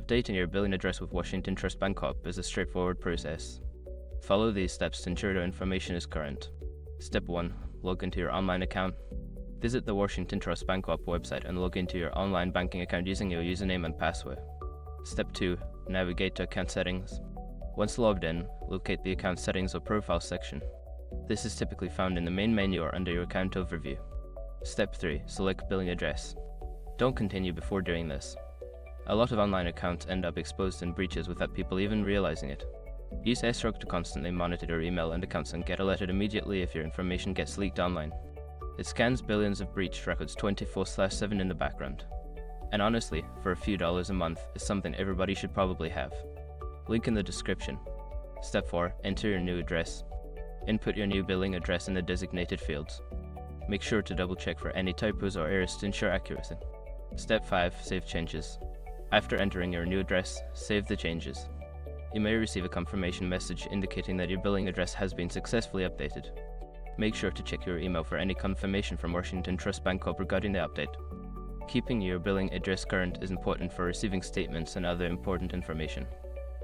Updating your billing address with Washington Trust Bancorp is a straightforward process. Follow these steps to ensure your information is current. Step 1. Log into your online account. Visit the Washington Trust Bancorp website and log into your online banking account using your username and password. Step 2. Navigate to Account Settings. Once logged in, locate the Account Settings or Profile section. This is typically found in the main menu or under your account overview. Step 3. Select Billing Address. Don't continue before doing this. A lot of online accounts end up exposed in breaches without people even realizing it. Use SROG to constantly monitor your email and accounts and get alerted immediately if your information gets leaked online. It scans billions of breach records 24/7 in the background. And honestly, for a few dollars a month, it's something everybody should probably have. Link in the description. Step 4. Enter your new address. Input your new billing address in the designated fields. Make sure to double check for any typos or errors to ensure accuracy. Step 5. Save changes. After entering your new address, save the changes. You may receive a confirmation message indicating that your billing address has been successfully updated. Make sure to check your email for any confirmation from Washington Trust Bancorp regarding the update. Keeping your billing address current is important for receiving statements and other important information.